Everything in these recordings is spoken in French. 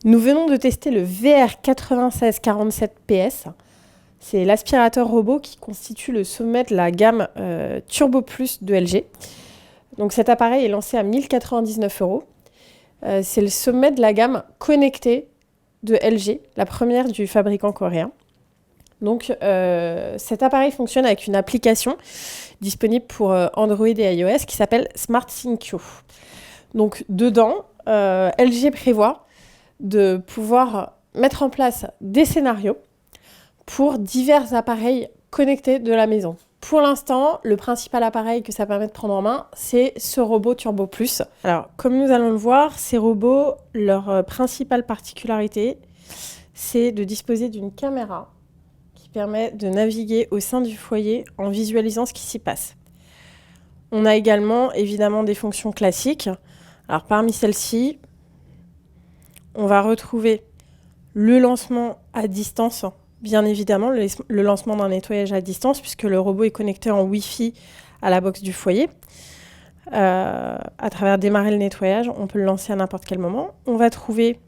Nous venons de tester le VR9647PS. C'est l'aspirateur robot qui constitue le sommet de la gamme Turbo Plus de LG. Donc cet appareil est lancé à 1 099 €. C'est le sommet de la gamme connectée de LG, la première du fabricant coréen. Donc cet appareil fonctionne avec une application disponible pour Android et iOS qui s'appelle SmartThinQ. Donc dedans, LG prévoit de pouvoir mettre en place des scénarios pour divers appareils connectés de la maison. Pour l'instant, le principal appareil que ça permet de prendre en main, c'est ce robot Turbo Plus. Alors, comme nous allons le voir, ces robots, leur principale particularité, c'est de disposer d'une caméra qui permet de naviguer au sein du foyer en visualisant ce qui s'y passe. On a également, évidemment, des fonctions classiques. Alors, parmi celles-ci, on va retrouver le lancement à distance, bien évidemment, le lancement d'un nettoyage à distance, puisque le robot est connecté en Wi-Fi à la box du foyer. À travers démarrer le nettoyage, on peut le lancer à n'importe quel moment. On va trouver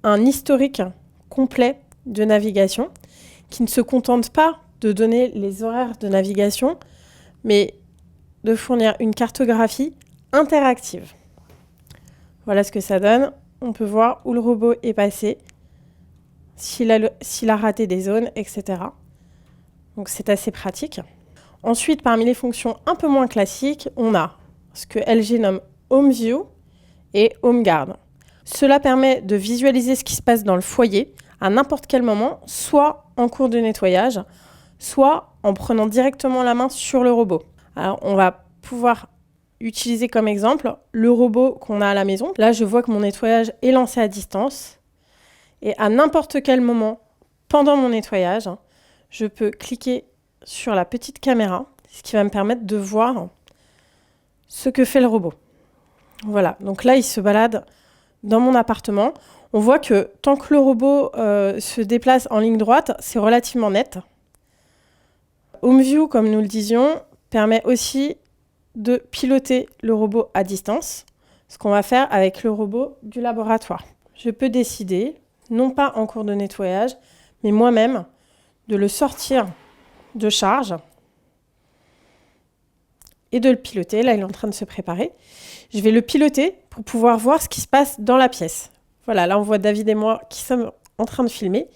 un historique complet de navigation qui ne se contente pas de donner les horaires de navigation, mais de fournir une cartographie interactive. Voilà ce que ça donne. On peut voir où le robot est passé, s'il a raté des zones, etc. Donc c'est assez pratique. Ensuite, parmi les fonctions un peu moins classiques, on a ce que LG nomme Home View et Home Guard. Cela permet de visualiser ce qui se passe dans le foyer à n'importe quel moment, soit en cours de nettoyage, soit en prenant directement la main sur le robot. Alors on va pouvoir utiliser comme exemple le robot qu'on a à la maison. Là, je vois que mon nettoyage est lancé à distance. Et à n'importe quel moment, pendant mon nettoyage, je peux cliquer sur la petite caméra, ce qui va me permettre de voir ce que fait le robot. Voilà, donc là, il se balade dans mon appartement. On voit que tant que le robot se déplace en ligne droite, c'est relativement net. Home View, comme nous le disions, permet aussi de piloter le robot à distance, ce qu'on va faire avec le robot du laboratoire. Je peux décider, non pas en cours de nettoyage, mais moi-même, de le sortir de charge et de le piloter. Là, il est en train de se préparer. Je vais le piloter pour pouvoir voir ce qui se passe dans la pièce. Voilà, là, on voit David et moi qui sommes en train de filmer.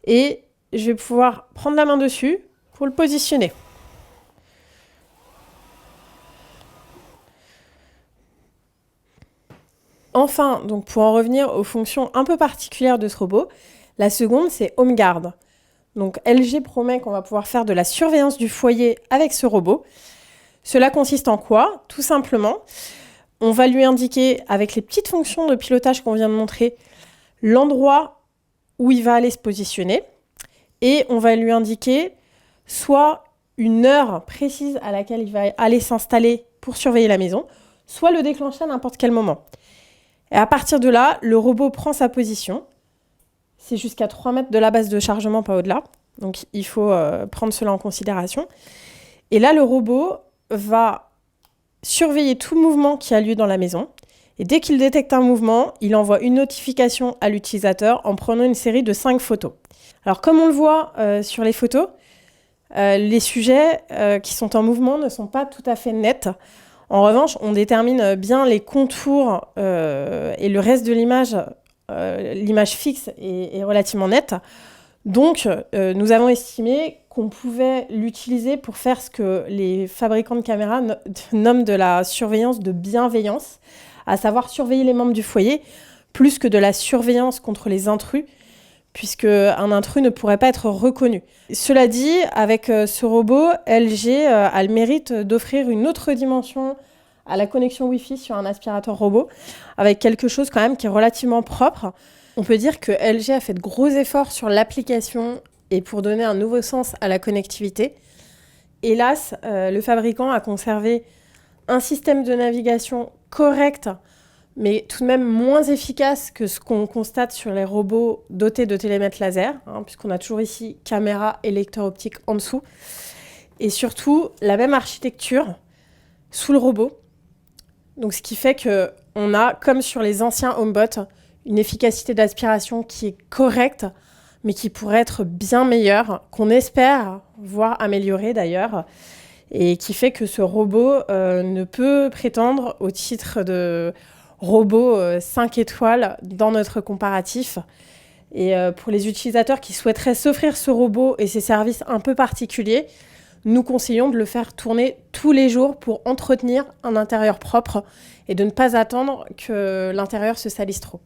Et je vais pouvoir prendre la main dessus pour le positionner. Enfin, donc pour en revenir aux fonctions un peu particulières de ce robot, la seconde, c'est Home Guard. Donc LG promet qu'on va pouvoir faire de la surveillance du foyer avec ce robot. Cela consiste en quoi? Tout simplement, on va lui indiquer, avec les petites fonctions de pilotage qu'on vient de montrer, l'endroit où il va aller se positionner. Et on va lui indiquer soit une heure précise à laquelle il va aller s'installer pour surveiller la maison, soit le déclencher à n'importe quel moment. Et à partir de là, le robot prend sa position. C'est jusqu'à 3 mètres de la base de chargement, pas au-delà. Donc il faut prendre cela en considération. Et là, le robot va surveiller tout mouvement qui a lieu dans la maison. Et dès qu'il détecte un mouvement, il envoie une notification à l'utilisateur en prenant une série de 5 photos. Alors comme on le voit sur les photos, les sujets qui sont en mouvement ne sont pas tout à fait nets. En revanche, on détermine bien les contours et le reste de l'image, l'image fixe est relativement nette. Donc, nous avons estimé qu'on pouvait l'utiliser pour faire ce que les fabricants de caméras nomment de la surveillance de bienveillance, à savoir surveiller les membres du foyer, plus que de la surveillance contre les intrus, puisque un intrus ne pourrait pas être reconnu. Cela dit, avec ce robot, LG a le mérite d'offrir une autre dimension à la connexion Wi-Fi sur un aspirateur robot, avec quelque chose quand même qui est relativement propre. On peut dire que LG a fait de gros efforts sur l'application et pour donner un nouveau sens à la connectivité. Hélas, le fabricant a conservé un système de navigation correct, mais tout de même moins efficace que ce qu'on constate sur les robots dotés de télémètres laser, puisqu'on a toujours ici caméra et lecteur optique en dessous. Et surtout, la même architecture sous le robot. Donc, ce qui fait qu'on a, comme sur les anciens HomeBot, une efficacité d'aspiration qui est correcte, mais qui pourrait être bien meilleure, qu'on espère voir améliorer d'ailleurs, et qui fait que ce robot ne peut prétendre au titre de robot 5 étoiles dans notre comparatif. Et pour les utilisateurs qui souhaiteraient s'offrir ce robot et ses services un peu particuliers, nous conseillons de le faire tourner tous les jours pour entretenir un intérieur propre et de ne pas attendre que l'intérieur se salisse trop.